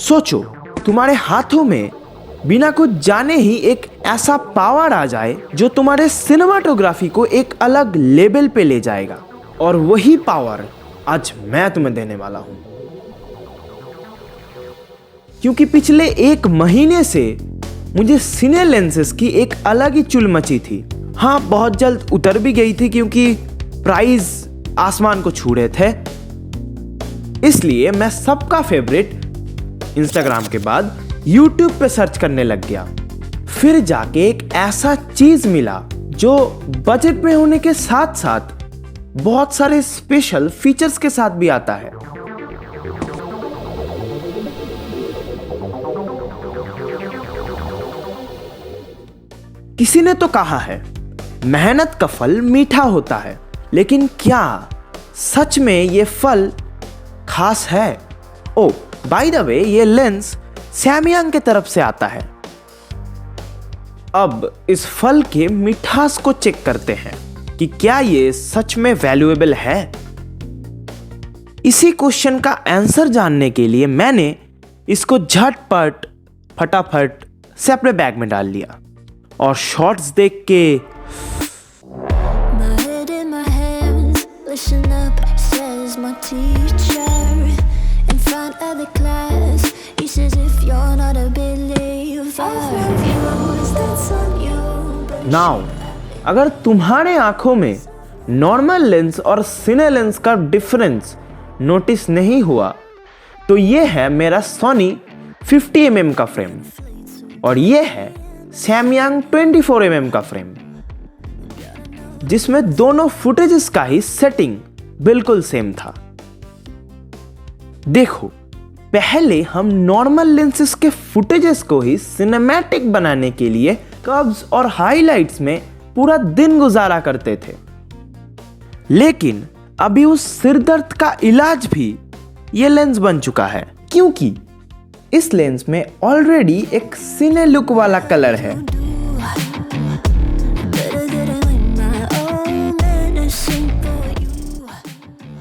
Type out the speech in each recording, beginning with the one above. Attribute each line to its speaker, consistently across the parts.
Speaker 1: सोचो तुम्हारे हाथों में बिना कुछ जाने ही एक ऐसा पावर आ जाए जो तुम्हारे सिनेमाटोग्राफी को एक अलग लेवल पे ले जाएगा, और वही पावर आज मैं तुम्हें देने वाला हूं। क्योंकि पिछले 1 महीने से मुझे सिने लेंसेज की एक अलग ही चुल मची थी। हाँ, बहुत जल्द उतर भी गई थी क्योंकि प्राइस आसमान को छू रहे थे। इसलिए मैं सबका फेवरेट इंस्टाग्राम के बाद यूट्यूब पे सर्च करने लग गया। फिर जाके एक ऐसा चीज मिला जो बजट में होने के साथ साथ बहुत सारे स्पेशल फीचर्स के साथ भी आता है। किसी ने तो कहा है मेहनत का फल मीठा होता है, लेकिन क्या सच में ये फल खास है? ओ बाय द वे, ये लेंस सैमयंग की तरफ से आता है। अब इस फल के मिठास को चेक करते हैं कि क्या ये सच में वैल्यूएबल है। इसी क्वेश्चन का आंसर जानने के लिए मैंने इसको झटपट फटाफट से अपने बैग में डाल लिया और शॉर्ट्स देख के नाउ अगर तुम्हारे आंखों में नॉर्मल लेंस और सिने लेंस का डिफरेंस नोटिस नहीं हुआ तो ये है मेरा सोनी 50 mm का फ्रेम और ये है सैमयंग 24 mm का फ्रेम, जिसमें दोनों फुटेजेस का ही सेटिंग बिल्कुल सेम था। देखो, पहले हम नॉर्मल लेंसेस के फुटेजेस को ही सिनेमैटिक बनाने के लिए कर्व्स और हाइलाइट्स में पूरा दिन गुजारा करते थे, लेकिन अभी उस सिरदर्द का इलाज भी ये लेंस बन चुका है, क्योंकि इस लेंस में ऑलरेडी एक सिने लुक वाला कलर है।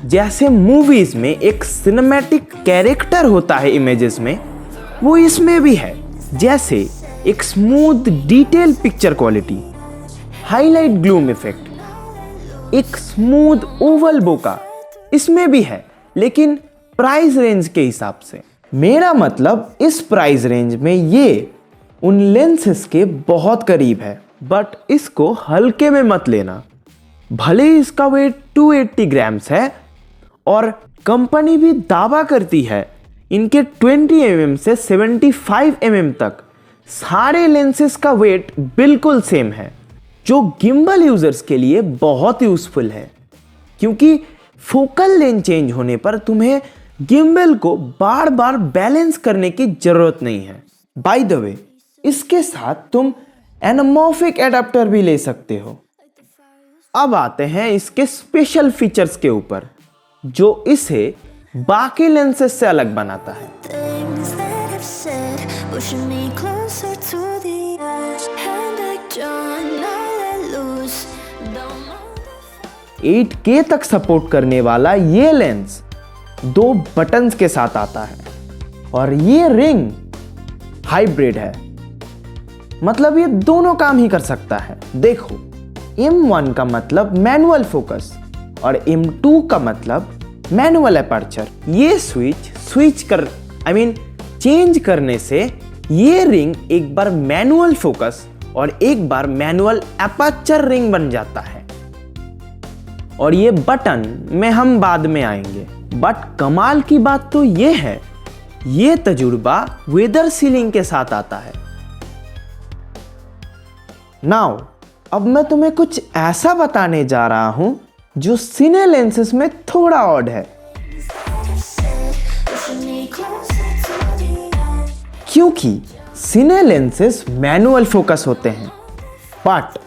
Speaker 1: जैसे मूवीज में एक सिनेमैटिक कैरेक्टर होता है इमेजेस में, वो इसमें भी है। जैसे एक smooth detail picture quality, highlight gloom effect, एक स्मूथ ओवल बोका इसमें भी है, लेकिन प्राइस रेंज के हिसाब से। मेरा मतलब इस प्राइस रेंज में ये उन लेंसेस के बहुत करीब है, बट इसको हल्के में मत लेना। भले ही इसका वेट 280 ग्राम्स है और कंपनी भी दावा करती है इनके 20 mm से 75 mm तक सारे लेंसेस का वेट बिल्कुल सेम है, जो गिम्बल यूजर्स के लिए बहुत यूजफुल है, क्योंकि फोकल लेंथ चेंज होने पर तुम्हें गिम्बल को बार बार बैलेंस करने की जरूरत नहीं है। बाय द वे, इसके साथ तुम एनामॉर्फिक एडाप्टर भी ले सकते हो। अब आते हैं इसके स्पेशल फीचर्स के ऊपर, जो इसे बाकी लेंसेस से अलग बनाता है। 8K तक सपोर्ट करने वाला ये लेंस 2 बटन्स के साथ आता है और ये रिंग हाइब्रिड है, मतलब ये दोनों काम ही कर सकता है। देखो, M1 का मतलब मैनुअल फोकस और M2 का मतलब मैनुअल अपर्चर। ये चेंज करने से ये रिंग एक बार मैनुअल फोकस और एक बार मैनुअल अपर्चर रिंग बन जाता है। और ये बटन में हम बाद में आएंगे, बट कमाल की बात तो ये है, ये तजुर्बा वेदर सीलिंग के साथ आता है। नाउ अब मैं तुम्हें कुछ ऐसा बताने जा रहा हूं जो सिने लेंसेस में थोड़ा ऑड है, क्योंकि सिने लेंसेस मैनुअल फोकस होते हैं, बट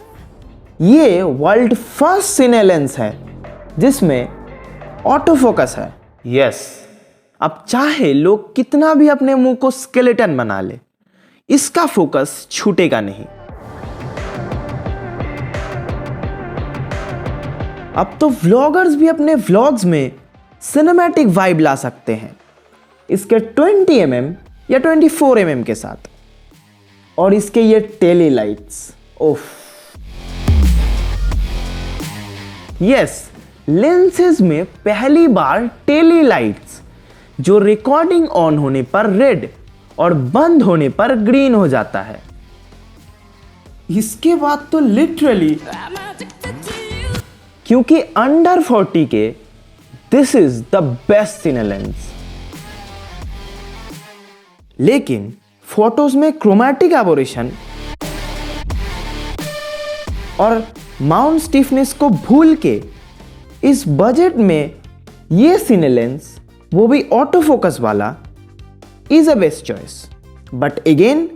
Speaker 1: ये वर्ल्ड फर्स्ट सिने लेंस है जिसमें ऑटो फोकस है। यस, अब चाहे लोग कितना भी अपने मुंह को स्केलेटन बना ले, इसका फोकस छूटेगा नहीं। अब तो व्लॉगर्स भी अपने व्लॉग्स में सिनेमैटिक वाइब ला सकते हैं। इसके 20 mm या 24 mm के साथ। और इसके ये टेली लाइट्स, ओफ। यस, लेंसेज में पहली बार टेली लाइट्स, जो रिकॉर्डिंग ऑन होने पर रेड और बंद होने पर ग्रीन हो जाता है। इसके बाद तो लिटरली, क्योंकि अंडर 40 के this is the best cine lens. लेकिन फोटोज में क्रोमैटिक एबोरेशन और माउंट स्टिफनेस को भूल के इस बजट में ये सिने लेंस, वो भी ऑटो फोकस वाला, is a best choice. But again